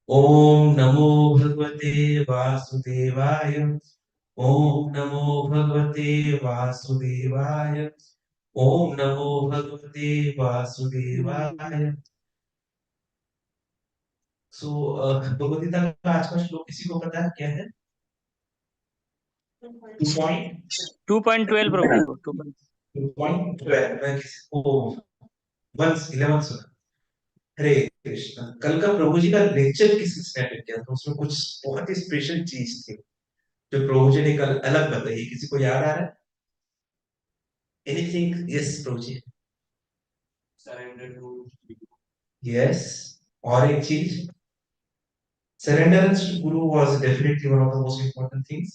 ओम नमो भगवते वासुदेवाय। ओम नमो भगवते वासुदेवाय। ओम नमो भगवते वासुदेवाय। सो भगवद गीता का आज का श्लोक किसी को पता है क्या है? 2.12 प्रभु जी को 2. 2.12 मैं किसी को 11 सुना। हरे कृष्णा। कल का प्रभु जी का लेक्चर किसने अटेंड किया था? उसमें कुछ बहुत ही स्पेशल चीज थी जो प्रभु जी ने कल अलग बताई। किसी को याद आ रहा है? Anything? Yes prabhu ji. Surrender to. Yes. और एक चीज, surrenderance to Guru was definitely one of the most important things.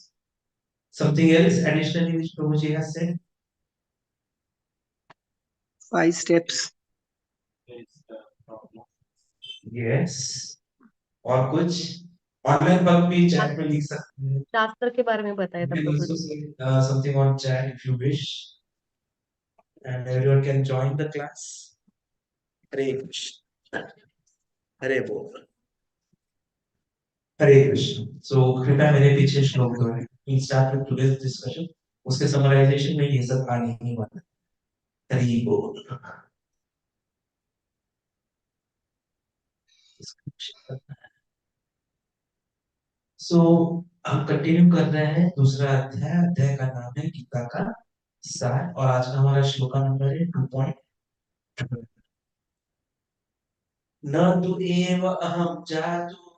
Something else additionally which Prabhuji has said? 5 steps. Yes. और कुछ ऑनलाइन पर भी चैट में लिख सकते हैं। शास्त्र के बारे में बताया था You can Prabhu also ji. say something on chat if you wish, and everyone can join the class. हरे कृष्ण। हरे बोल। हरे कृष्ण। So कृपया मेरे पीछे श्लोक दोहराएं। We'll start with today's discussion. उसके समराइजेशन में ये सब आने ही वाला है। हरि बोल। सो हम कंटिन्यू कर रहे हैं दूसरा अध्याय। अध्याय का नाम है गीता का सार, और आज का हमारा श्लोका नंबर है 2. न तु एव अहम जातु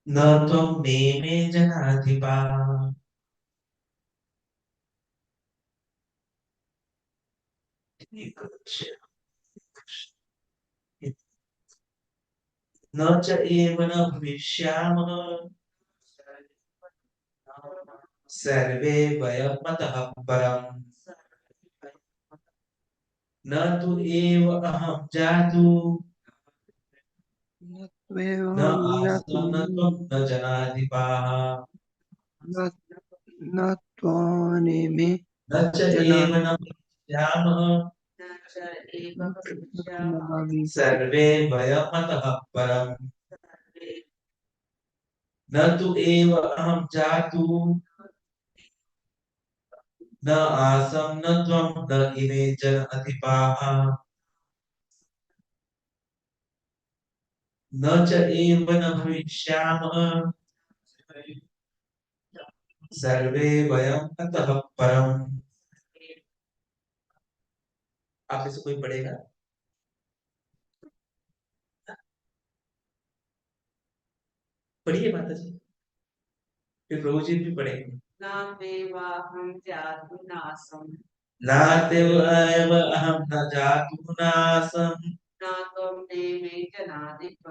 न त्वं मे जनाधिपा। न च एव न भविष्यामः सर्वे वयमतः परम्। न तु एव अहम जातु न आसं न त्वं न जनाधिपाः। नत्वानेमे न च एव न भविष्यामः सर्वे वयमतः परम्। न तु एव अहं जातु न आसं न त्वं न इमे च अधिपाः। न च एव न भविष्यामः सर्वे वयम् अतः परम्। आप में से कोई पढ़ेगा? पढ़िए माता जी, फिर प्रभु जी भी पढ़ेंगे। नामेवाहं जातु नासं नातेव एव अहं न जातु नासं न त्वं नेमे जनाधिप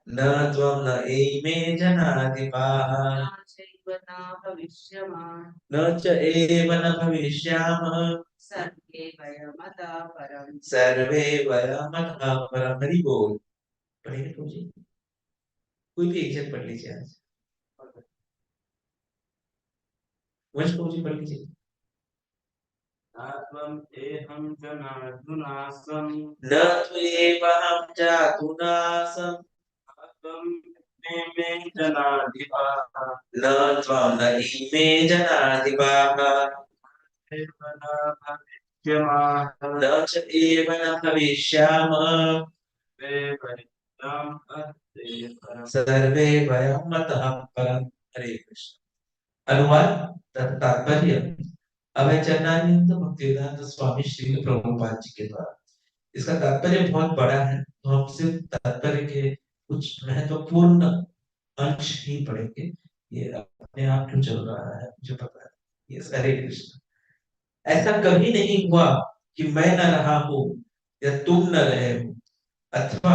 न त्वं न एमे जनाधिपाः। न चैव न भविष्यमान् न च एव न भविष्यामः सर्वे वयमतः परम्। सर्वे वयमतः परम्। हरि बोल। पढ़ेंगे प्रभु जी? कोई भी एक जन पढ़ लीजिए आज। वंश प्रभु जी पढ़ लीजिए। त्वं एहं जनार्दुनासं न त्वेवहं जातुनासं त्वं मे जनाधिपाः न त्वं न इमे जनाधिपाः। एव न भविष्यमाः न च एव न भविष्यामः सर्वे वयमतः परम्। हरे कृष्ण। अनुवाद तथा तात्पर्य अभय चरणानंद भक्तिवेदांत स्वामी श्री प्रभुपाद जी के द्वारा। इसका तात्पर्य बहुत बड़ा है, तो हम सिर्फ तात्पर्य के कुछ महत्वपूर्ण अंश ही पढ़ेंगे। ये अपने आप क्यों चल रहा है मुझे पता है। ये हरे कृष्ण। ऐसा कभी नहीं हुआ कि मैं न रहा हूं या तुम न रहे हो, अथवा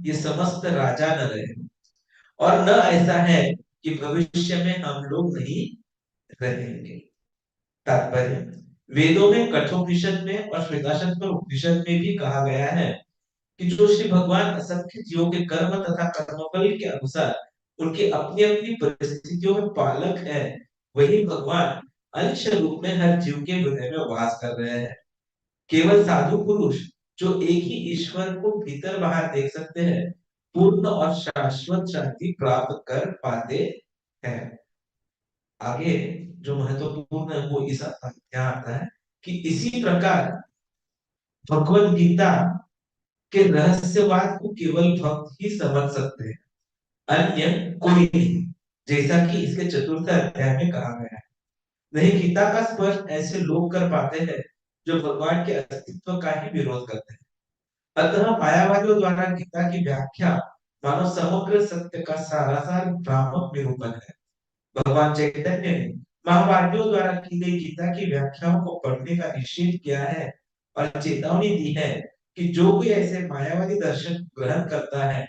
ये समस्त राजा न रहे हो, और न ऐसा है कि भविष्य में हम लोग नहीं रहेंगे। तात्पर्य वेदों में कठोपनिषद में और श्वेताश्वतर उपनिषद में भी कहा गया है कि जो श्री भगवान असंख्य जीवों के कर्म तथा कर्मफल के अनुसार उनकी अपनी अपनी परिस्थितियों में पालक है, वही भगवान अंश रूप में हर जीव के हृदय में वास कर रहे हैं। केवल साधु पुरुष जो एक ही ईश्वर को भीतर बाहर देख सकते हैं, पूर्ण और शाश्वत शांति प्राप्त कर पाते हैं। आगे जो महत्वपूर्ण है वो इस क्या आता है कि इसी प्रकार भगवत गीता के रहस्यवाद को केवल भक्त ही समझ सकते हैं, अन्य कोई नहीं, जैसा कि इसके चतुर्थ अध्याय में कहा गया है। नहीं, गीता का स्पर्श ऐसे लोग कर पाते हैं जो भगवान के अस्तित्व का ही विरोध करते हैं। अतः मायावादियों द्वारा गीता की व्याख्या मानो समग्र सत्य का सारासार भ्रामक निरूपण है। भगवान चैतन्य ने महावादियों द्वारा की गई गीता की व्याख्याओं को पढ़ने का निषेध किया है और चेतावनी दी है कि जो कोई ऐसे मायावादी दर्शन ग्रहण करता है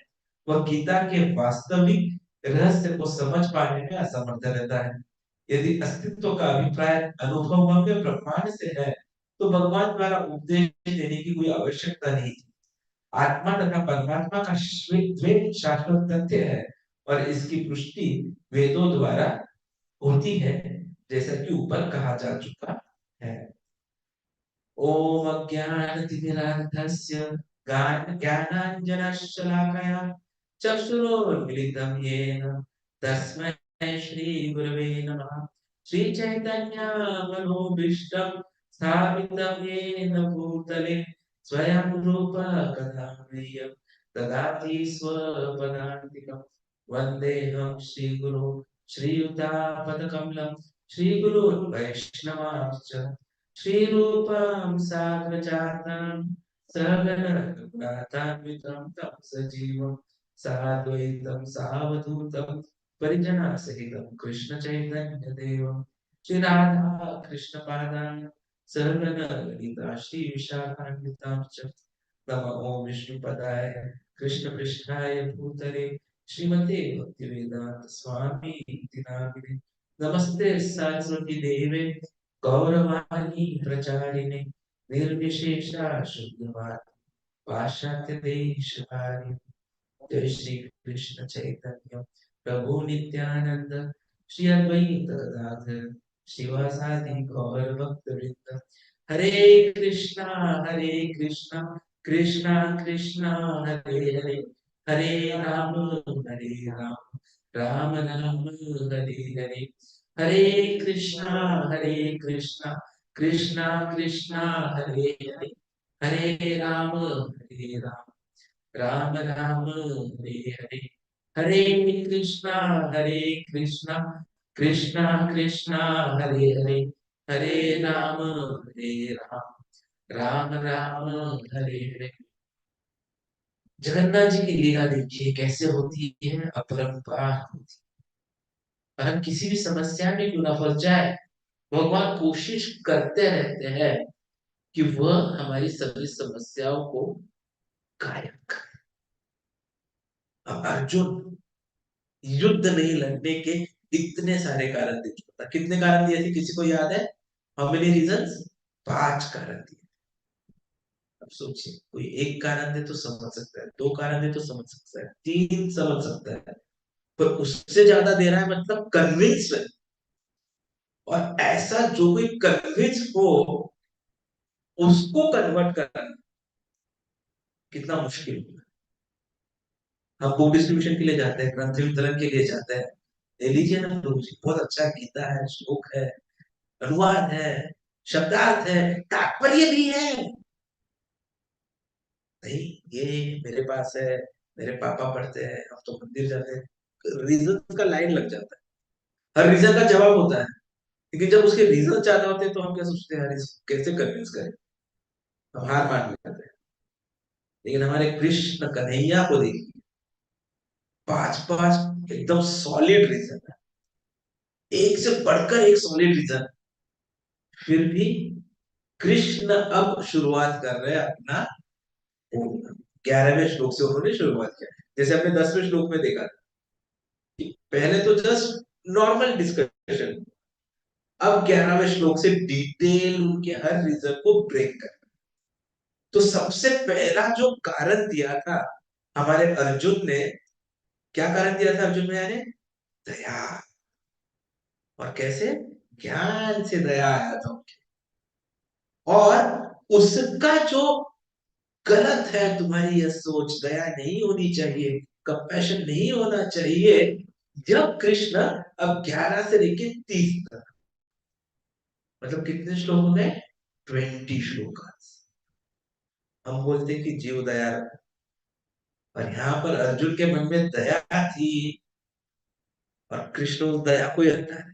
वह गीता के वास्तविक रहस्य को समझ पाने में असमर्थ रहता है। यदि अस्तित्व का अभिप्राय अनुभवम्य प्रमाण से है तो भगवान द्वारा उपदेश देने की कोई आवश्यकता नहीं थी। आत्मा तथा परमात्मा का द्वैत शाश्वत तथ्य है और इसकी पुष्टि वेदों द्वारा होती है, जैसा कि ऊपर कहा जा चुका है। ओम अज्ञानतिमिरान्धस्य ज्ञानाञ्जनशलाकया चक्षुरुन्मीलितं येन तस्मै श्रीगुरवे नमः। श्रीचैतन्यमनोभीष्टं स्थापितं येन भूतले स्वयं रूप कदा मह्यं ददाति स्वपदान्तिकं। वन्देऽहं श्रीगुरो श्रीयुतापदकमलं श्रीगुरुन् वैष्णवांश्च श्रीरूपं साग्रजातं सहगणरघुनाथान्वितं तं सजीवं साद्वैतं सावधूतं परिजनसहितं कृष्णचैतन्यदेवं श्रीराधा कृष्णपादान् सहगणललिता श्रीविशाखान्वितांश्च। नमो ओम विष्णुपदाय कृष्णपृष्ठाय भूतले श्रीमते भक्तिवेदांत स्वामी इति नामिने। नमस्ते सरस्वती देवे गौरवाणी प्रचारिणे निर्विशेषा शून्यवाद पाश्चात्य देशकारिणे। जय श्री कृष्ण चैतन्य प्रभु नित्यानंद श्री अद्वैत गदाधर शिवासादि गौर भक्त वृंद। हरे कृष्णा कृष्णा कृष्णा हरे हरे, हरे राम राम राम हरे हरे। हरे कृष्णा कृष्णा कृष्णा हरे हरे, हरे राम राम राम हरे हरे। हरे कृष्णा कृष्णा कृष्णा हरे हरे, हरे राम राम राम हरे हरे। जगन्नाथ जी की लीला देखिए कैसे होती है, अपरंपार होती है। हम किसी भी समस्या में क्यों ना फंस जाए, भगवान कोशिश करते रहते हैं कि वह हमारी सभी समस्याओं को गायब करे। अब अर्जुन युद्ध नहीं लड़ने के इतने सारे कारण दे चुका था। कितने कारण दिए थे किसी को याद है? How many reasons? 5 कारण दिए। अब सोचिए, कोई एक कारण दे तो समझ सकता है, 2 कारण दे तो समझ सकता है, 3 समझ सकता है, पर उससे ज्यादा दे रहा है मतलब कन्विंस है। और ऐसा जो कोई कन्विंस हो उसको कन्वर्ट करना कितना मुश्किल होगा। हम बुक डिस्ट्रीब्यूशन के लिए जाते हैं, ग्रंथ वितरण के लिए जाते हैं, ले लीजिए ना प्रभु जी, बहुत अच्छा गीता है, श्लोक है, अनुवाद है, शब्दार्थ है, तात्पर्य भी है। नहीं, ये मेरे पास है, मेरे पापा पढ़ते हैं, हम तो मंदिर जाते हैं, रीजन का लाइन लग जाता है, हर रीजन का जवाब होता है। लेकिन जब उसके रीजन ज्यादा होते हैं तो हम क्या सोचते हैं, यार इसको कैसे कन्विंस करें, हम हार मान लेते हैं। लेकिन हमारे कृष्ण कन्हैया को देखिए, 5 एकदम सॉलिड रीजन है, एक से बढ़कर एक सॉलिड रीजन। फिर भी कृष्ण अब शुरुआत कर रहे हैं अपना 11वें श्लोक से उन्होंने शुरुआत किया। जैसे हमने 10वें श्लोक में देखा कि पहले तो जस्ट नॉर्मल डिस्कशन, अब 11वें श्लोक से डिटेल उनके हर रीजन को ब्रेक कर। तो सबसे पहला जो कारण दिया था हमारे अर्जुन ने, क्या कारण दिया था अर्जुन ने? दया। और कैसे? ज्ञान से दया आया था उनके। और उसका जो गलत है तुम्हारी यह सोच, दया नहीं होनी चाहिए, कंपैशन नहीं होना चाहिए। जब कृष्ण अब 11 से लेके 30 तक, मतलब कितने श्लोक हो गए? 20 श्लोक। हम बोलते हैं कि जीव दया रखो, और यहाँ पर अर्जुन के मन में दया थी और कृष्ण उस दया को ही हटा रहे,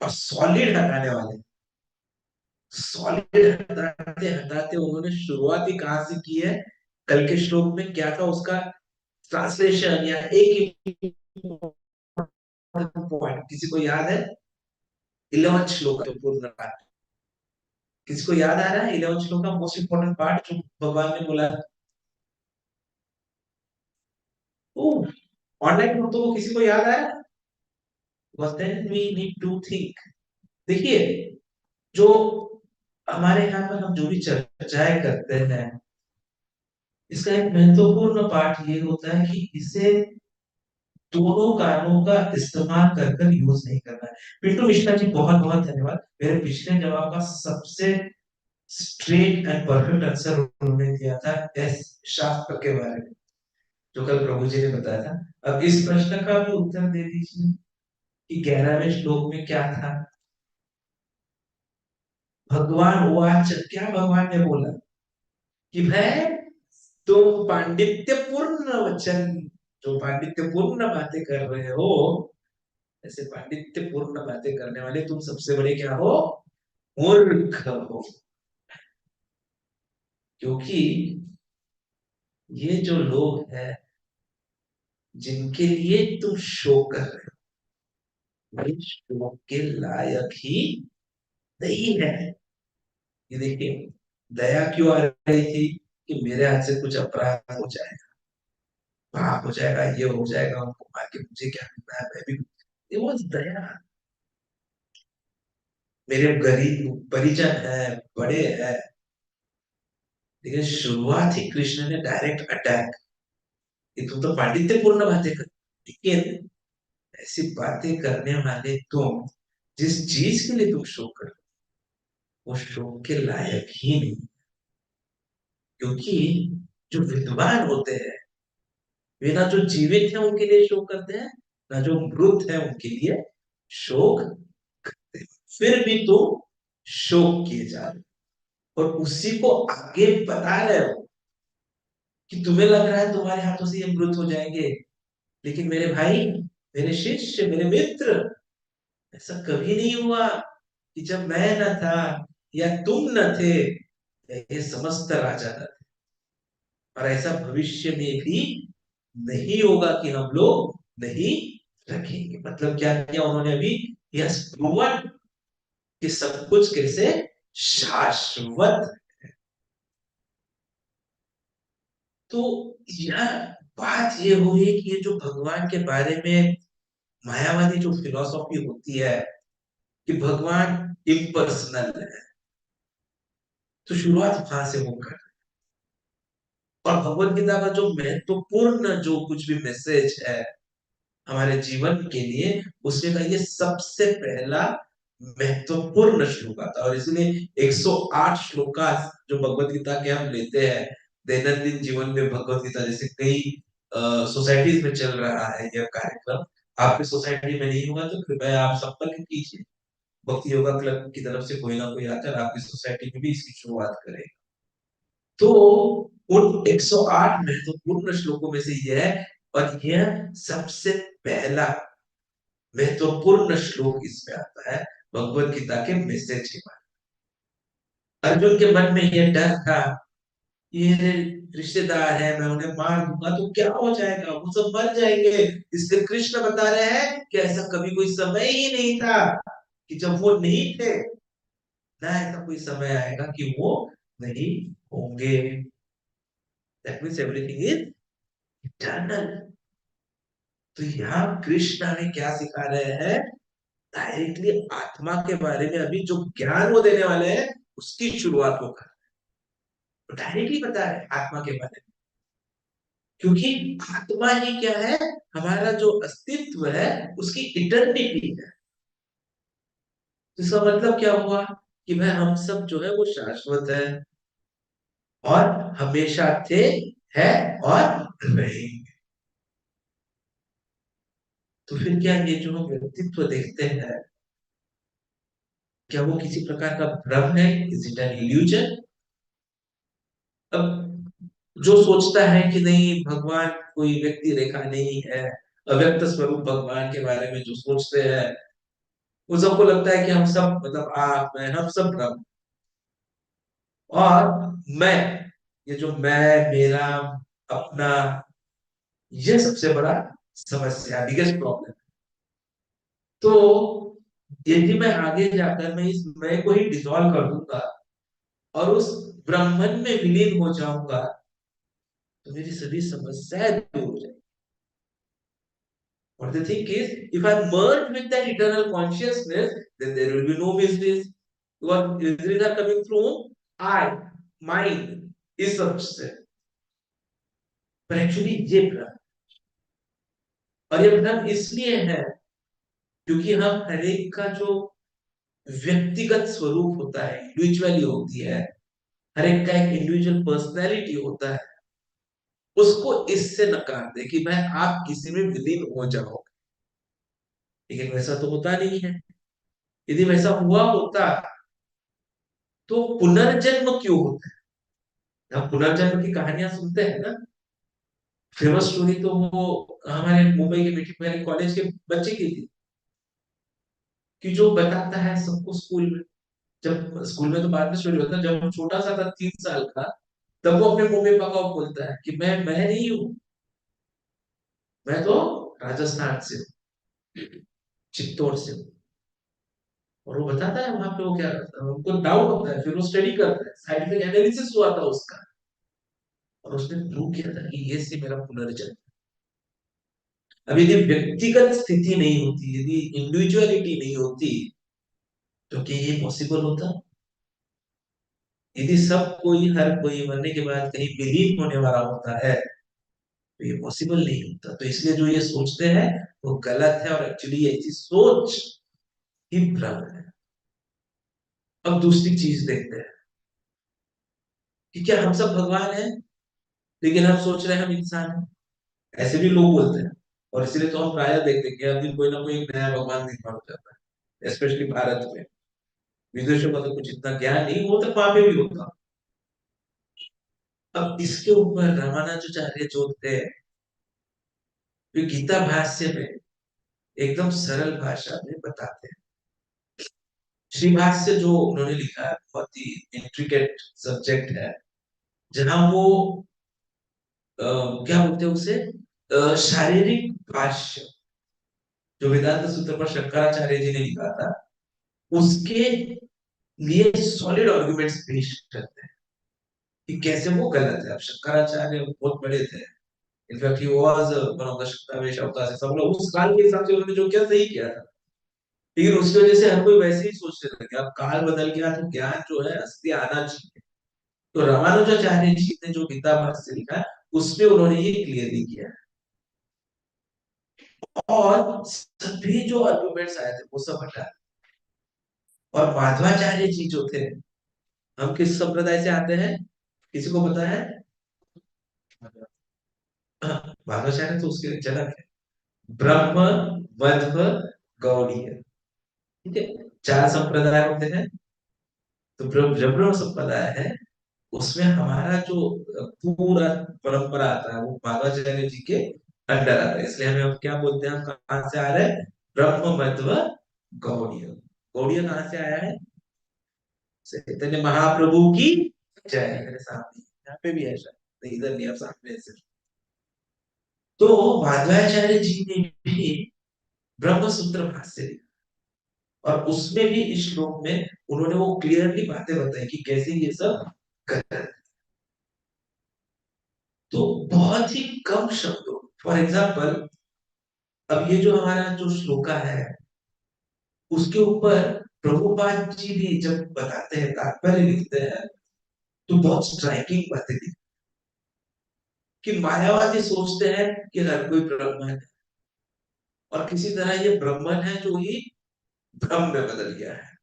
और सॉलिड हटाने वाले। सॉलिड हटाते हटाते उन्होंने शुरुआत ही कहां से की है? कल के श्लोक में क्या था उसका ट्रांसलेशन, या एक पॉइंट किसी को याद है? 11 श्लोक का पूर्ण पाठ किसी को याद आ रहा है? 11 श्लोक का मोस्ट इंपोर्टेंट पार्ट जो भगवान ने बोला। ऑनलाइन हो तो वो किसी को याद आया? But then we need to think। देखिए, जो हमारे यहाँ पर हम जो भी चर्चाएं करते हैं, इसका एक महत्वपूर्ण पार्ट ये होता है कि इसे दोनों कानों का इस्तेमाल कर कर यूज नहीं करना है। पिंटू मिश्रा जी, बहुत बहुत धन्यवाद। मेरे पिछले जवाब का सबसे स्ट्रेट एंड परफेक्ट आंसर उन्होंने दिया था एस शास्त्र के बारे में, जो कल प्रभु जी ने बताया था। अब इस प्रश्न का भी उत्तर दे दीजिए कि 11वें श्लोक में क्या था? भगवान वाच, क्या भगवान ने बोला कि भाई तुम पांडित्यपूर्ण वचन, जो पांडित्यपूर्ण बातें कर रहे हो, ऐसे पांडित्यपूर्ण बातें करने वाले तुम सबसे बड़े क्या हो? मूर्ख हो। क्योंकि ये जो लोग हैं जिनके लिए तुम शो कर रहे हो, वे शो के लायक ही नहीं है। ये देखिए, दया क्यों आ रही थी? कि मेरे हाथ से कुछ अपराध हो जाएगा, पाप हो जाएगा, ये हो जाएगा, उनको मार के मुझे क्या करना है, मैं भी। ये वो दया। मेरे गरीब परिजन है, बड़े हैं, लेकिन शुरुआत ही कृष्ण ने डायरेक्ट अटैक। कि तुम तो पांडित्यपूर्ण बातें कर, लेकिन ऐसी बातें करने वाले तुम, जिस चीज के लिए तुम शो कर, वो शो के लायक ही नहीं। क्योंकि जो विद्वान होते हैं, वे ना जो जीवित है उनके लिए शोक करते हैं, ना जो मृत है उनके लिए शोक करते हैं। फिर भी तुम शोक किए जा रहे हो और उसी को आगे बता रहे हो कि तुम्हें लग रहा है तुम्हारे हाथों से ये मृत हो जाएंगे, लेकिन मेरे भाई, मेरे शिष्य, मेरे मित्र, ऐसा कभी नहीं हुआ कि जब मैं न था या तुम न थे, ये समस्त राजा न थे। और ऐसा भविष्य में भी नहीं होगा कि हम लोग नहीं रखेंगे। मतलब क्या किया उन्होंने अभी? यस, प्रूवन कि सब कुछ कैसे शाश्वत। तो यह बात ये हुई कि ये जो भगवान के बारे में मायावादी जो फिलॉसफी होती है कि भगवान इम्पर्सनल है, तो शुरुआत वहां से होकर, और भगवत गीता का जो महत्वपूर्ण जो कुछ भी मैसेज है हमारे जीवन के लिए, उसमें का ये सबसे पहला महत्वपूर्ण श्लोक आता है। और इसलिए 108 श्लोक का जो भगवत गीता के हम लेते हैं दैनंदिन जीवन में, भगवत गीता जैसे कई सोसाइटीज में चल रहा है यह कार्यक्रम। आपकी सोसाइटी में नहीं हुआ तो कृपया आप संपर्क कीजिए, भक्ति योगा क्लब की तरफ से कोई ना कोई आकर आपकी सोसाइटी में भी इसकी शुरुआत करे। तो उन 108 महत्वपूर्ण श्लोकों में से यह है, और यह सबसे पहला महत्वपूर्ण श्लोक इसमें आता है भगवत गीता के मैसेज के बाद। अर्जुन के मन में यह डर था, ये रिश्तेदार है, मैं उन्हें मार दूंगा तो क्या हो जाएगा, वो सब मर जाएंगे। इसलिए कृष्ण बता रहे हैं कि ऐसा कभी कोई समय ही नहीं था कि जब वो नहीं थे, ना ऐसा कोई समय आएगा कि वो नहीं होंगे। That means everything is eternal. तो यहाँ कृष्ण हमें क्या सिखा रहे हैं? डायरेक्टली आत्मा के बारे में अभी जो ज्ञान वो देने वाले हैं उसकी शुरुआत वो कर, तो डायरेक्टली बता रहे हैं आत्मा के बारे में। क्योंकि आत्मा ही क्या है? हमारा जो अस्तित्व है उसकी इटर्निटी है। तो इसका मतलब क्या हुआ कि भाई हम सब जो है वो शाश्वत है। और हमेशा थे, है और रहेंगे। तो फिर क्या ये जो हम व्यक्तित्व देखते हैं, क्या वो किसी प्रकार का भ्रम है? Is it an illusion? अब जो सोचता है कि नहीं भगवान कोई व्यक्ति रेखा नहीं है, अव्यक्त स्वरूप भगवान के बारे में जो सोचते हैं, वो सबको लगता है कि हम सब मतलब आप मैं हम सब भ्रम। और मैं, ये जो मैं मेरा अपना, ये सबसे बड़ा समस्या, बिगेस्ट प्रॉब्लम। तो यदि मैं आगे जाकर मैं इस मैं को ही डिसॉल्व कर दूंगा और उस ब्रह्मन में विलीन हो जाऊंगा, तो मेरी सभी समस्याएं दूर हो जाएंगी। But the thing is, if I merge with that eternal consciousness, then there will be no mysteries. Because mysteries are coming from I, mind, is substance. पर एक्चुअली ये भ्रम, और ये भ्रम इसलिए है क्योंकि हम हर एक का जो व्यक्तिगत स्वरूप होता है, इंडिविजुअली होती है, हर एक का एक इंडिविजुअल पर्सनैलिटी होता है, उसको इससे नकार दे कि मैं आप किसी में विलीन हो जाओ। लेकिन वैसा तो होता नहीं है। यदि वैसा हुआ होता तो पुनर्जन्म क्यों होता है? हम पुनर्जन्म की कहानियां सुनते हैं ना। फेमस स्टोरी तो वो हमारे मुंबई के मीठी मैरी कॉलेज के बच्चे की थी, कि जो बताता है सबको स्कूल में, जब स्कूल में तो बाद में स्टोरी होता है, जब वो छोटा सा था 3 साल का, तब वो अपने मम्मी पापा को बोलता है कि मैं नहीं हूँ, मैं तो राजस्थान से हूँ, चित्तौड़ से हूँ। और वो बताता है वहां पे वो क्या करता है, उनको डाउट होता है, फिर वो स्टडी करता है, साइंटिफिक एनालिसिस हुआ था उसका, और उसने प्रूव किया था कि ये से मेरा पुनर्जन्म। अब यदि व्यक्तिगत स्थिति नहीं होती, यदि इंडिविजुअलिटी नहीं होती, तो क्या ये पॉसिबल होता? यदि सब कोई हर कोई मरने के बाद कहीं विलीन होने वाला होता है, तो ये पॉसिबल नहीं होता। तो इसलिए जो ये सोचते हैं वो गलत है, और एक्चुअली ये ऐसी सोच ही भ्रम है। अब दूसरी चीज देखते हैं कि क्या हम सब भगवान हैं, लेकिन हम सोच रहे हैं हम इंसान हैं। ऐसे भी लोग बोलते हैं, और इसलिए तो हम प्रायः देखते हैं कि हर दिन कोई ना कोई एक नया भगवान दिखा हो जाता है, स्पेशली भारत में। विदेशों का तो कुछ इतना ज्ञान नहीं, वो तो वहां पे भी होता। अब इसके ऊपर रामानुजाचार्य जो थे, वे गीता भाष्य में एकदम सरल भाषा में बताते हैं। श्री भाष्य जो उन्होंने लिखा है बहुत ही इंट्रिकेट सब्जेक्ट है, जहां वो क्या बोलते हैं उसे, शारीरिक भाष्य, जो वेदांत सूत्र पर शंकराचार्य जी ने लिखा था, उसके लिए सॉलिड आर्गुमेंट्स पेश करते हैं कि कैसे वो गलत है। अब शंकराचार्य बहुत बड़े थे, in fact he was one of the shaktavesha avatar, सब लोग उस काल के हिसाब से उन्होंने जो किया सही किया था। लेकिन उसकी वजह से हर कोई वैसे ही सोचने लगे, अब काल बदल गया तो ज्ञान जो है असली आना चाहिए। तो रामानुजाचार्य जी ने जो गीता भाष्य लिखा है, उसमें उन्होंने ये क्लियरली किया है। और सभी जो आर्गुमेंट्स आए थे वो सब हटा दिए। और माधवाचार्य जी जो थे, हम किस संप्रदाय से आते हैं, किसी को पता है? माधवाचार्य तो उसके जनक है। ब्रह्म, मध्व, गौड़ीय, ठीक है, 4 संप्रदाय होते हैं। तो जब ब्रह्म संप्रदाय है, उसमें हमारा जो पूरा परंपरा आता है वो माधवाचार्य जी के अंडर आता है। इसलिए हमें अब क्या बोलते हैं, हम कहाँ से आ रहे हैं? ब्रह्म, मध्व, गौड़ीय। गौड़ीय कहाँ से आया है? चैतन्य महाप्रभु की जय। मेरे सामने यहाँ पे भी है शायद, नहीं इधर नहीं, अब सामने है सिर्फ। तो माधवाचार्य जी ने भी ब्रह्म सूत्र भाष्य लिखा, और उसमें भी इस श्लोक में उन्होंने वो क्लियरली बातें बताई कि कैसे ये सब गलत है। तो बहुत ही कम शब्दों, फॉर एग्जाम्पल, अब ये जो हमारा जो श्लोका है, उसके ऊपर प्रभुपाद जी भी जब बताते हैं, तात्पर्य लिखते हैं, तो बहुत स्ट्राइकिंग बातें लिखते हैं कि मायावादी सोचते हैं कि हर कोई ब्रह्मन है, और किसी तरह ये ब्रह्मन है जो ही भ्रम में बदल गया है।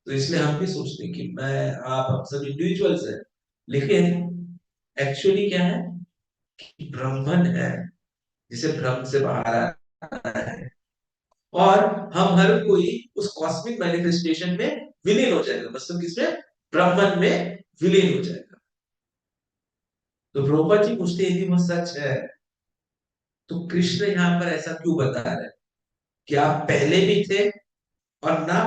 तो इसलिए हम भी सोचते हैं कि मैं आप हम सब इंडिविजुअल्स हैं, लेकिन एक्चुअली क्या है कि ब्राह्मण है जिसे ब्रह्म से बाहर आना है, और हम हर कोई उस कॉस्मिक मैनिफेस्टेशन में विलीन हो जाएगा, मतलब किसमें, ब्राह्मण में विलीन हो जाएगा। तो प्रभुपाद जी पूछते यदि वो सच है तो कृष्ण यहाँ पर ऐसा क्यों बता रहे हैं कि आप पहले भी थे, और ना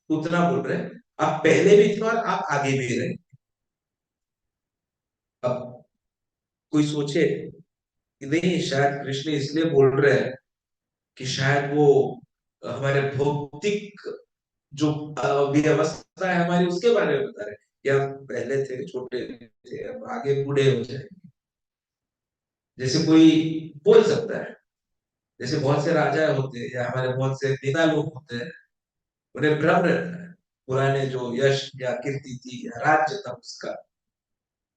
उतना बोल रहे हैं, आप पहले भी थे और आप आगे भी रहे। अब कोई सोचे कि नहीं, शायद कृष्ण इसलिए बोल रहे हैं कि शायद वो हमारे भौतिक जो व्यवस्था है हमारी उसके बारे में बता रहे हैं, कि हम पहले थे छोटे थे, अब आगे बूढ़े हो जाएंगे। जैसे कोई बोल सकता है, जैसे बहुत से राजा होते हैं या हमारे बहुत से नेता लोग होते हैं, उन्हें भ्रम रहता है पुराने जो यश या कीर्ति थी या राज्य था उसका,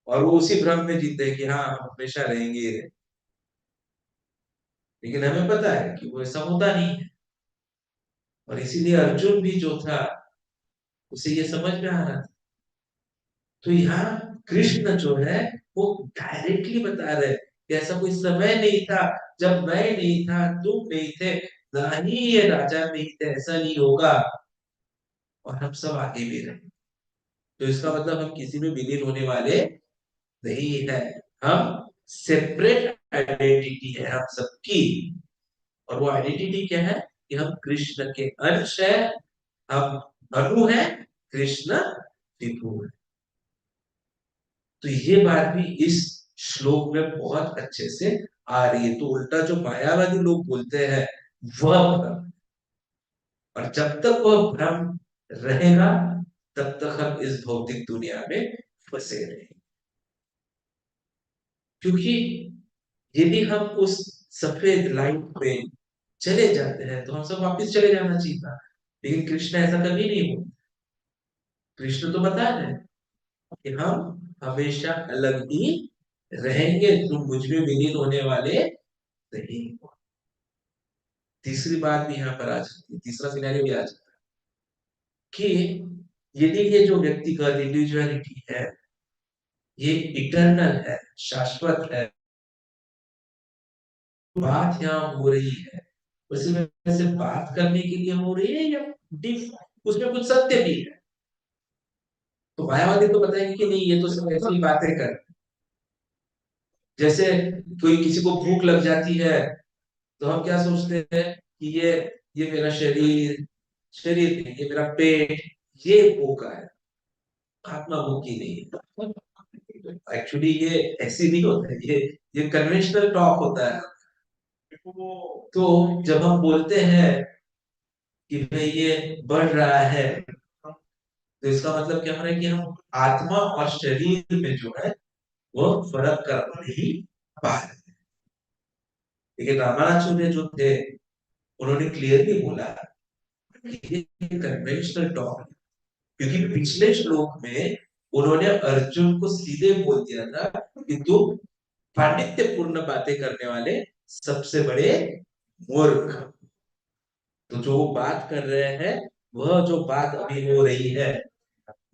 और वो उसी भ्रम में जीते हैं कि हाँ हम हमेशा रहेंगे ही रहेंगे। लेकिन हमें पता है कि वो ऐसा होता नहीं है, और इसीलिए अर्जुन भी जो था उसे ये समझ में आ रहा था। तो यहाँ कृष्ण जो है वो डायरेक्टली बता रहे हैं कि ऐसा कोई समय नहीं था जब मैं नहीं था, तुम नहीं थे, ना ही ये राजा नहीं थे, ऐसा नहीं होगा, और हम सब आगे भी रहे। तो इसका मतलब हम किसी में विलीन होने वाले नहीं है, हम सेपरेट आइडेंटिटी है हम सबकी। और वो आइडेंटिटी क्या है कि हम कृष्ण के अंश है, हम अणु है, कृष्ण विभु है। तो ये बात भी इस श्लोक में बहुत अच्छे से आ रही है। तो उल्टा जो मायावादी लोग बोलते हैं वह भ्रम, और जब तक वह भ्रम रहेगा तब तक हम इस भौतिक दुनिया में फंसे रहेंगे। क्योंकि यदि हम उस सफेद लाइन पे चले जाते हैं तो हम सब वापस चले जाना चाहिए था, लेकिन कृष्ण ऐसा कभी नहीं बोलते। कृष्ण तो बता रहे हैं कि हम हमेशा अलग ही रहेंगे, तुम मुझ में विलीन होने वाले नहीं। तीसरी बात भी यहाँ पर आ जाती है, तीसरा सिनेरियो भी आ जाता है कि यदि ये जो व्यक्तिगत इंडिविजुअलिटी है ये इटर्नल है, शाश्वत है, बात यहाँ हो रही है उसमें से बात करने के लिए हो रही है या उसमें कुछ सत्य भी है। तो मायावादी तो बताएंगे कि नहीं ये तो सब ऐसी बातें कर, जैसे कोई किसी को भूख लग जाती है तो हम क्या सोचते हैं कि ये मेरा शरीर, शरीर नहीं, ये मेरा पेट, ये भूखा है, आत्मा भूखी नहीं है। एक्चुअली ये ऐसी नहीं होता है, ये कन्वेंशनल टॉक होता है। तो जब हम बोलते हैं कि भाई ये बढ़ रहा है तो इसका मतलब क्या हो रहा है कि हम आत्मा और शरीर में जो है वो फर्क कर नहीं पा रहे। लेकिन रामानुजन जो थे उन्होंने क्लियरली बोला कि ये कन्वेंशनल टॉक, क्योंकि पिछले श्लोक में उन्होंने अर्जुन को सीधे बोल दिया था कि तुम पांडित्यपूर्ण बातें करने वाले सबसे बड़े मूर्ख। तो जो वो बात कर रहे हैं वह जो बात अभी हो रही है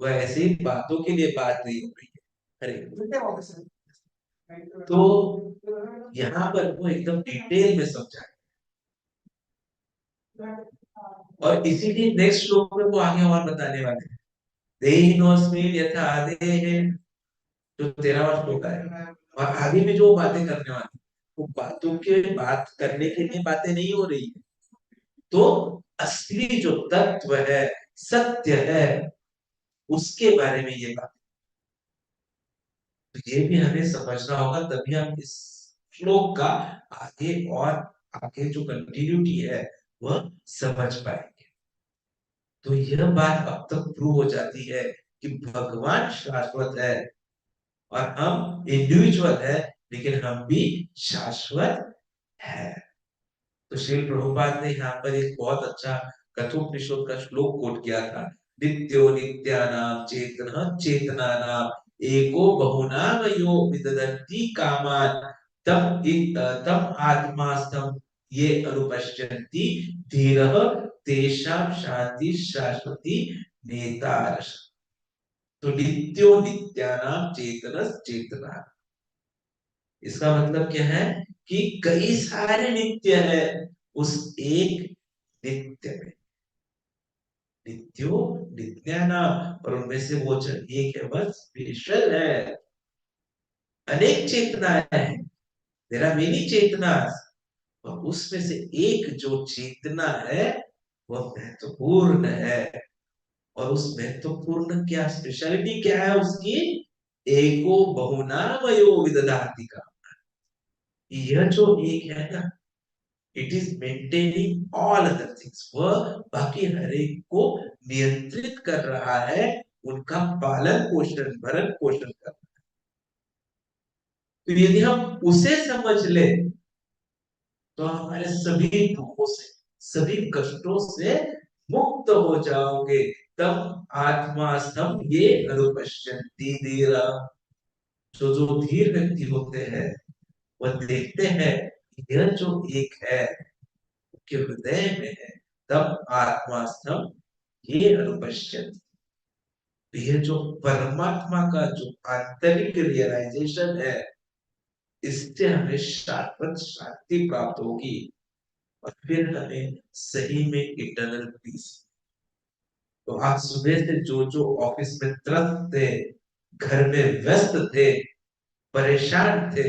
वह ऐसी बातों के लिए बात नहीं हो रही है। अरे तो यहाँ पर वो एकदम डिटेल में समझा, और इसीलिए नेक्स्ट श्लोक में वो आगे और बताने वाले हैं, देहिनोऽस्मिन् यथा देहे, जो 13वां श्लोक है, और आगे भी जो बातें करने वाले वो बातों के बात करने के लिए बातें नहीं हो रही है। तो असली जो तत्व है, सत्य है, उसके बारे में ये बात, तो ये भी हमें समझना होगा, तभी हम इस श्लोक का आगे और आगे जो कंटिन्यूटी है वह समझ पाएंगे। तो यह बात अब तक प्रूव हो जाती है कि भगवान शाश्वत है और हम इंडिविजुअल है, लेकिन हम भी शाश्वत है। तो श्री प्रभुपाद ने यहाँ पर एक बहुत अच्छा कठोपनिषद का श्लोक कोट किया था, नित्यो नित्यानाम चेतन चेतनानाम एको बहुनाम यो विदधति कामान तम आत्मास्थम ये अनुपश्यन्ति धीरः तेषां शांति शाश्वती नेतारः। तो नित्यो नित्यानाम चेतनस चेतना, इसका मतलब क्या है कि कई सारे नित्य है उस एक नित्य में। नित्यो नित्यानाम, और उनमें से वो जो एक है बस स्पेशल है। अनेक चेतनाएं हैं, देयर आर मेनी चेतना, और उसमें से एक जो चेतना है वह महत्वपूर्ण है। और उस महत्वपूर्ण क्या स्पेशलिटी क्या है उसकी? एको बहुनामयो विदधाति का, यह जो एक है ना, it is maintaining all other things, वह बाकी हर एक को नियंत्रित कर रहा है, उनका पालन पोषण भरण पोषण कर रहा है। तो यदि हम उसे समझ ले तो हमारे सभी दुखों से, सभी कष्टों से मुक्त हो जाओगे। तब आत्मा स्तंभ ये अनुपश्यन्ति धीरा, जो धीर व्यक्ति होते हैं वह देखते हैं कि यह जो एक है के हृदय में है। तब आत्मा स्तंभ ये अनुपश्यन्ति, ये जो परमात्मा का जो आंतरिक रियलाइजेशन है, इससे हमें शाश्वत शांति प्राप्त होगी, और फिर हमें सही में इटर्नल पीस। तो आज सुबह से जो जो ऑफिस में त्रस्त थे, घर में व्यस्त थे, परेशान थे,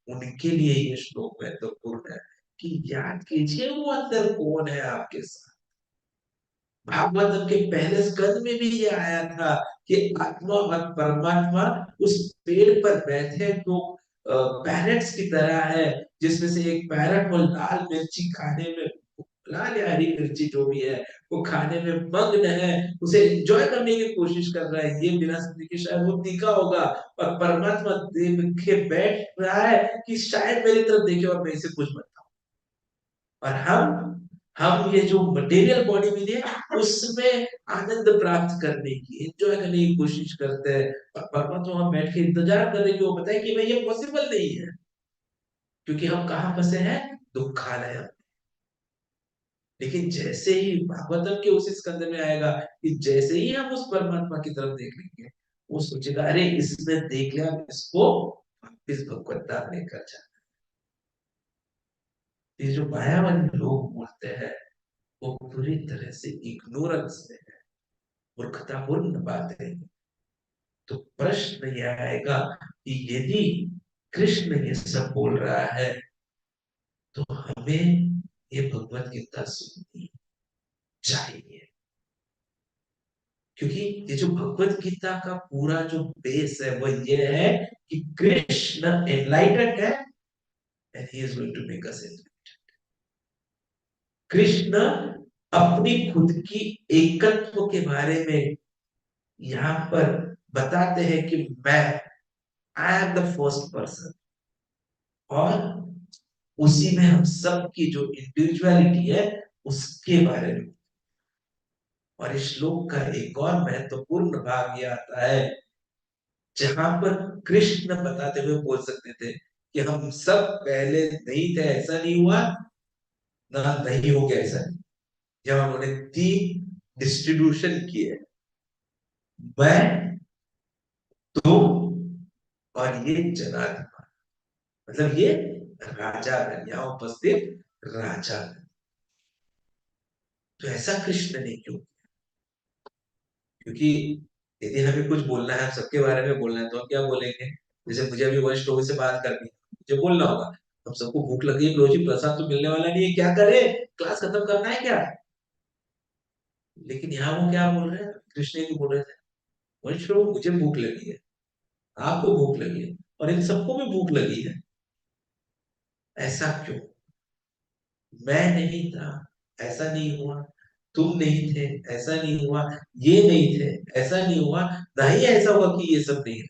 उनके लिए ये श्लोक महत्वपूर्ण है कि याद कीजिए वो अंदर कौन है आपके साथ। भागवत के पहले स्कंद में भी ये आया था कि आत्मा और परमात्मा उस पेड़ पर बैठे तो पैरट्स की तरह है, जिसमें से एक पैरट वो लाल मिर्ची खाने में, लाल या हरी मिर्ची जो भी है वो खाने में मग्न है, उसे एंजॉय करने की कोशिश कर रहा है। ये बिना समझे कि शायद वो तीखा होगा, और परमात्मा देख के बैठ रहा है कि शायद मेरी तरफ देखे और मैं इसे कुछ बताऊं। और हम ये जो मटेरियल बॉडी मिली है उसमें आनंद प्राप्त करने की, एंजॉय करने की कोशिश करते हैं, और परमात्मा वहां बैठ के इंतजार कर रहे कि वो बताए कि भाई ये पॉसिबल नहीं है, क्योंकि हम कहाँ फंसे हैं? दुखालय में। लेकिन जैसे ही भागवतम के उस स्कंद में आएगा कि जैसे ही हम उस परमात्मा की तरफ देख लेंगे, वो सोचेगा अरे इसने देख लिया, इसको वापिस भगवत धाम लेकर जा। ये जो मायावादी लोग बोलते हैं वो पूरी तरह से इग्नोरेंस में है, मूर्खतापूर्ण बात है। तो प्रश्न यह आएगा कि यदि कृष्ण ये सब बोल रहा है तो हमें ये भगवत गीता सुननी चाहिए, क्योंकि ये जो भगवत गीता का पूरा जो बेस है वो ये है कि कृष्ण एनलाइटेंड है and he is going to make us enlightened. Krishna अपनी खुद की एकत्व के बारे में यहाँ पर बताते हैं कि मैं, I am the first person, और उसी में हम सब की जो इंडिविजुअलिटी है उसके बारे में। और इस श्लोक का एक और महत्वपूर्ण भाग यह आता है जहां पर कृष्ण बताते हुए बोल सकते थे कि हम सब पहले नहीं थे, ऐसा नहीं हुआ, ना नहीं हो गया ऐसा नहीं। जहां उन्होंने तीन डिस्ट्रीब्यूशन किए, मैं, तुम और ये जनाधिपति, मतलब ये राजा है, यहाँ उपस्थित राजा है। तो ऐसा कृष्ण ने क्यों? क्योंकि यदि हमें कुछ बोलना है, हम सबके बारे में बोलना है, तो हम क्या बोलेंगे? जैसे मुझे अभी वरिष्ठ लोगों से बात करनी है, मुझे बोलना होगा, हम सबको भूख लगी है, रोजी प्रसाद तो मिलने वाला नहीं है, क्या करे, क्लास खत्म करना है क्या? लेकिन यहाँ वो क्या बोल रहे हैं? कृष्ण जी बोल रहे थे वरिष्ठ लोग, मुझे भूख लगी है, आपको भूख लगी है, और इन सबको भी भूख लगी है। ऐसा क्यों? मैं नहीं था, ऐसा नहीं हुआ, तुम नहीं थे, ऐसा नहीं हुआ, ये नहीं थे, ऐसा नहीं हुआ, ना ही ऐसा हुआ कि ये सब नहीं।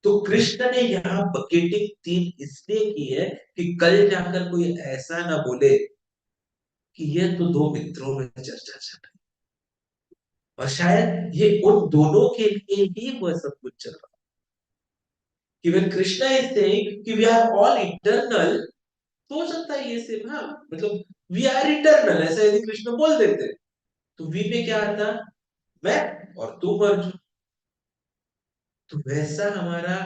तो कृष्ण ने यहाँ बकेटिंग तीन इसलिए की है कि कल जाकर कोई ऐसा ना बोले कि ये तो दो मित्रों में चर्चा चल रही, और शायद ये उन दोनों के लिए ही वह सब कुछ चल रहा। कि when Krishna is saying कि we are all eternal, तो हो सकता है ये सिर्फ, हाँ मतलब we are eternal, ऐसा यदि कृष्ण बोल देते तो वी में क्या आता? मैं और तुम अर्जुन, तो वैसा हमारा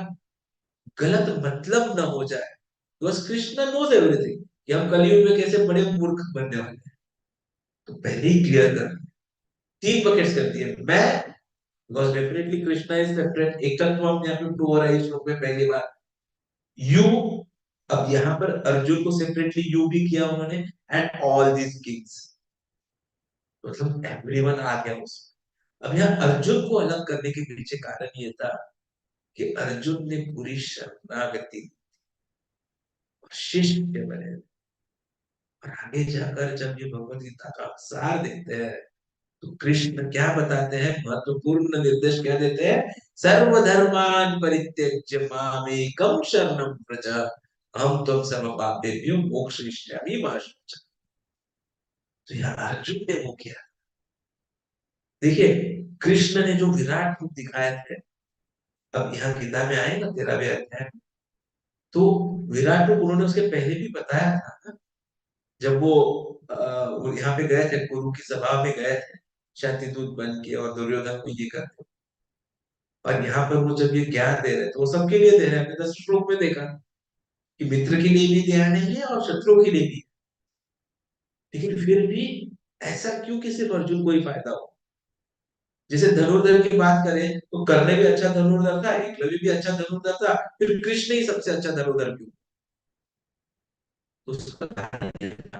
गलत मतलब ना हो जाए। बिकॉज कृष्ण नोज एवरीथिंग कि हम कलयुग में कैसे बड़े मूर्ख बनने वाले हैं। तो पहले ही क्लियर कर, 3 बकेट्स कर दिए। मैं, because definitely Krishna is separate, एक तत्व हम यहाँ पे प्रूव हो रहा है इस श्लोक में पहली बार। यू, अब यहाँ पर अर्जुन को सेपरेटली यू भी किया उन्होंने, एंड ऑल दीज किंग्स, मतलब एवरीवन आ गया उसमें। अब यहाँ अर्जुन को अलग करने के पीछे कारण ये था कि अर्जुन ने पूरी शरणागति और शिष्य बने। और आगे जाकर जब ये भगवत गीता का सार देते हैं तो कृष्ण क्या बताते हैं, महत्वपूर्ण निर्देश क्या देते हैं, सर्वधर्मान परित्यज्य मामेकं शरणं व्रज अहं त्वं सर्वपापेभ्यो मोक्षयिष्यामि मा शुचः। तो यार अर्जुन ने वो किया। देखिए कृष्ण ने जो विराट रूप दिखाए थे, अब यहाँ गीता में आएगा 13वें अध्याय में, तो विराट रूप उन्होंने उसके पहले भी बताया था ना। जब वो यहाँ पे गए थे, कुरु की सभा में गए थे शांतिदूत बन के, और दुर्योधन को ये करते, और यहाँ पर वो जब ये ज्ञान दे रहे थे, वो सबके लिए दे रहे हैं। हमने 10 श्लोक में देखा कि मित्र के लिए भी ज्ञान है और शत्रुओं के लिए भी। लेकिन फिर भी ऐसा क्यों कि सिर्फ अर्जुन को ही फायदा हो। जैसे धनुर्धर की बात करें तो कर्ण भी अच्छा धनुर्धर था, एकलव्य भी अच्छा धनुर्धर था, फिर कृष्ण ही सबसे अच्छा धनुर्धर क्यों? तो उसका कारण ये था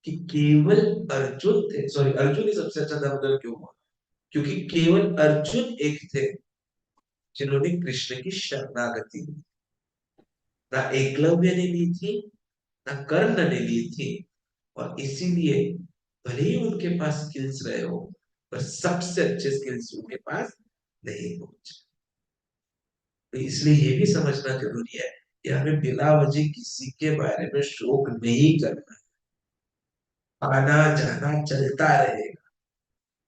कि केवल अर्जुन थे, सॉरी अर्जुन ही सबसे अच्छा धनुर्धर क्यों हुआ, क्योंकि केवल अर्जुन एक थे जिन्होंने कृष्ण की शरणागति ली। ना एकलव्य ने ली थी, ना कर्ण ने ली थी। और इसीलिए भले ही उनके पास स्किल्स रहे हो, पर सबसे अच्छे स्किल्स उनके पास नहीं पहुंचे। तो इसलिए ये भी समझना जरूरी है कि हमें बिला वजह किसी के बारे में शोक नहीं करना। आना जाना चलता रहेगा,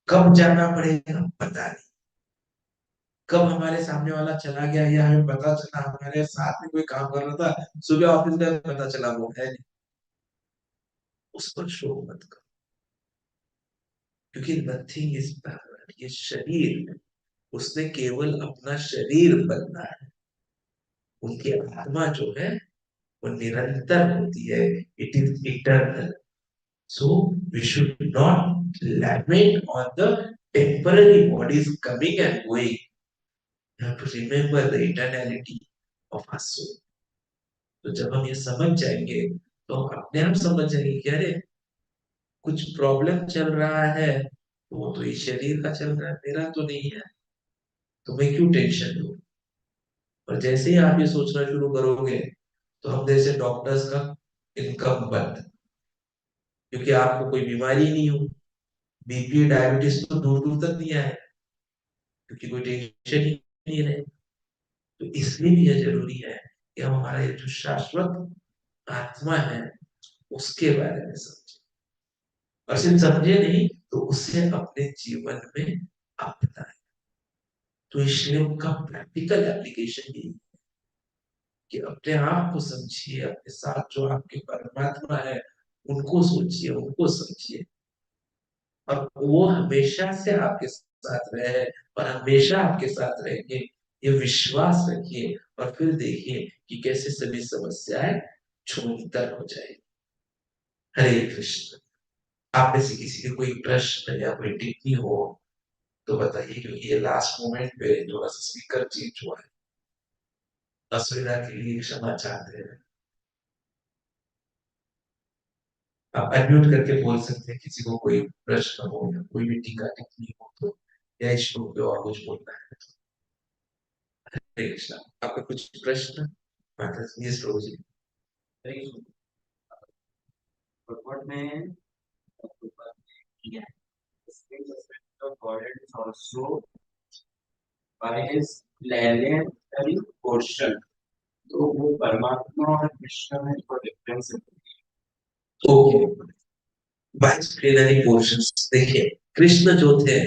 कब जाना पड़ेगा पता नहीं, कब हमारे सामने वाला चला गया या हमें पता चला हमारे साथ में कोई काम कर रहा था, सुबह ऑफिस में पता चला वो है नहीं, उस पर शोक मत करो। क्योंकि नथिंग इज परमानेंट, ये शरीर है, उसने केवल अपना शरीर बनना है। उनकी आत्मा जो है वो निरंतर होती है, it is eternal. So we should not lament on the temporary bodies coming and going, you have to remember the eternality of our soul। तो जब हम ये समझ जाएंगे तो हम अपने आप समझ जाएंगे कि अरे कुछ प्रॉब्लम चल रहा है तो वो तो इस शरीर का चल रहा है, मेरा तो नहीं है, तो मैं क्यों टेंशन लूं। और जैसे ही आप ये सोचना शुरू करोगे तो हम जैसे डॉक्टर्स का इनकम बंद, क्योंकि आपको कोई बीमारी नहीं हो, बीपी डायबिटीज तो दूर दूर तक नहीं आए, क्योंकि कोई टेंशन ही नहीं रहे। तो इसलिए भी यह जरूरी है कि हम हमारा ये जो शाश्वत आत्मा है उसके बारे में समझे, और सिर्फ समझे नहीं तो उसे अपने जीवन में अपनाए। तो इसलिए उनका प्रैक्टिकल एप्लीकेशन यही है कि अपने आप को समझिए, अपने साथ जो आपके परमात्मा है उनको सोचिए, उनको समझिए, और वो हमेशा से आपके साथ रहे और हमेशा आपके साथ रहेंगे, ये विश्वास रखिए। और फिर देखिए कि कैसे सभी समस्याएं छूमंतर हो जाएगी। हरे कृष्ण। आप में से किसी के कोई प्रश्न या कोई टिप्पणी हो तो बताइए, क्योंकि ये लास्ट मोमेंट पे थोड़ा सा स्पीकर चेंज हुआ है, असुविधा के लिए क्षमा चाहते हैं। आप अनम्यूट करके बोल सकते हैं, किसी को कोई प्रश्न हो या कोई भी टीका टिप्पणी हो तो, या इस श्लोक पे और कुछ बोलना है। हरे कृष्णा। आपका कुछ प्रश्न माता जी, ये श्लोक जी। भगवान ने किया of Godhead is also by his planetary portion। तो वो परमात्मा और कृष्ण में जो डिफरेंस है। ओके, बाइस प्लेनरी पोर्शंस। देखिए कृष्ण जो थे,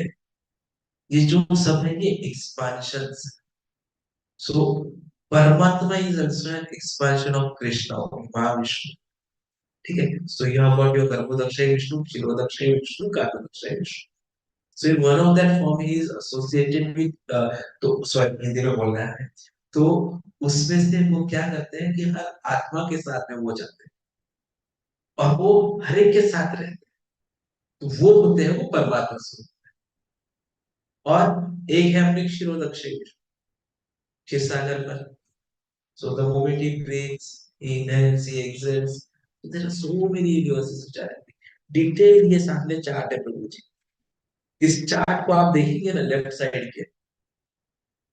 ये जो सब है ये expansions. So Paramatma is also an expansion of Krishna, Mahavishnu. ठीक है, so you have got your Garbhodakshaya Vishnu, Kshirodakshaya Vishnu, Kalodakshaya Vishnu. So in one of that form he is associated with तो sorry हिंदी में बोलना है तो उसमें से वो क्या करते हैं कि हर आत्मा के साथ में वो जाते हैं और वो हर एक के साथ रहते हैं तो वो होते हैं वो परमात्मा स्वरूप और एक है अपने क्षीरोदक क्षीर सागर पर so the moment he breathes he inhales he exhales there are so many universes which are happening detail ये सामने चार्ट है प्रभु जी इस चार्ट को आप देखेंगे ना लेफ्ट साइड के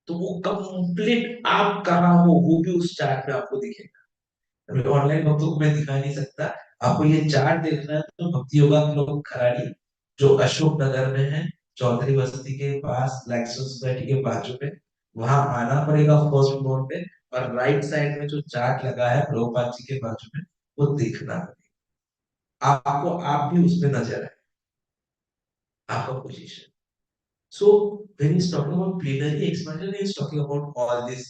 तो वो कंप्लीट आप कहाँ हो वो भी उस चार्ट में आपको दिखेगा ऑनलाइन भक्तों को मैं दिखा नहीं सकता आपको ये चार्ट देखना है तो भक्ति योगा क्लब खराड़ी जो अशोक नगर में है चौधरी बस्ती के पास लैक्सस सोसाइटी के बाजू में वहां आना पड़ेगा फर्स्ट फ्लोर पे और राइट साइड में जो चार्ट लगा है प्रभुपाद जी के बाजू में वो देखना पड़ेगा आपको आप भी उसमें नजर आए आपका position so when he's talking about plenary expansion he's talking about all this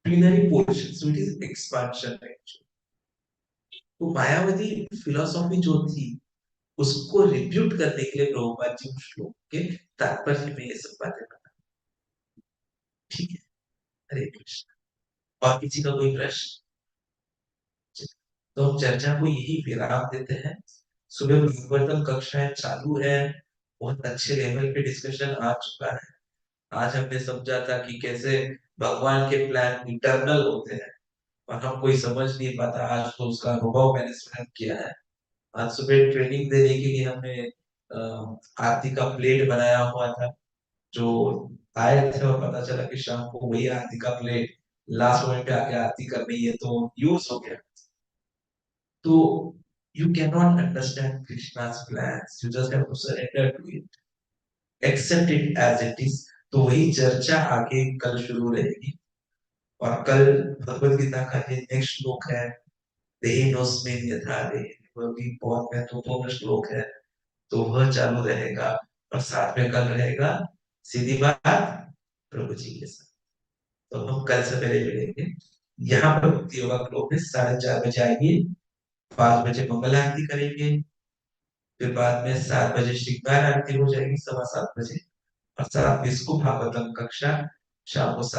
plenary portion so it is expansion actually तो मायावती फिलोसॉफी जो थी उसको रिब्यूट करने के लिए प्रभुपाद जी उस श्लोक के तात्पर्य में ये सब बातें बता ठीक है हरे कृष्ण और किसी का कोई प्रश्न तो हम चर्चा को यही विराम देते हैं सुबह भागवतम कक्षाएं चालू है बहुत अच्छे लेवल पे डिस्कशन आ चुका है आज हमने समझा था कि कैसे भगवान के प्लान इंटरनल होते हैं और हम कोई समझ नहीं पाता आज तो उसका अनुभव मैंने स्वयं किया है आज सुबह ट्रेनिंग देने के लिए हमने आरती का प्लेट बनाया हुआ था जो आए थे और पता चला कि शाम को वही आरती का प्लेट लास्ट मोमेंट पे आके आरती करनी है तो यूज हो गया तो you cannot understand Krishna's plans you just have to surrender to it accept it as it is तो वही चर्चा आगे कल शुरू रहेगी और कल भगवत गीता का ये नेक्स्ट श्लोक है देहिनोस्मिन् यथा देहि वह भी बहुत महत्वपूर्ण श्लोक है तो वह चालू रहेगा और साथ में कल रहेगा सीधी बात प्रभु जी के साथ तो हम कल सवेरे मिलेंगे यहाँ पर भक्ति योगा क्लब में 4:30 बजे आएंगे 5 बजे मंगल आरती करेंगे फिर बाद में 7 बजे श्रृंगार आरती हो जाएगी 7:15 बजे और 7:20 को भागवतम कक्षा शाम को 7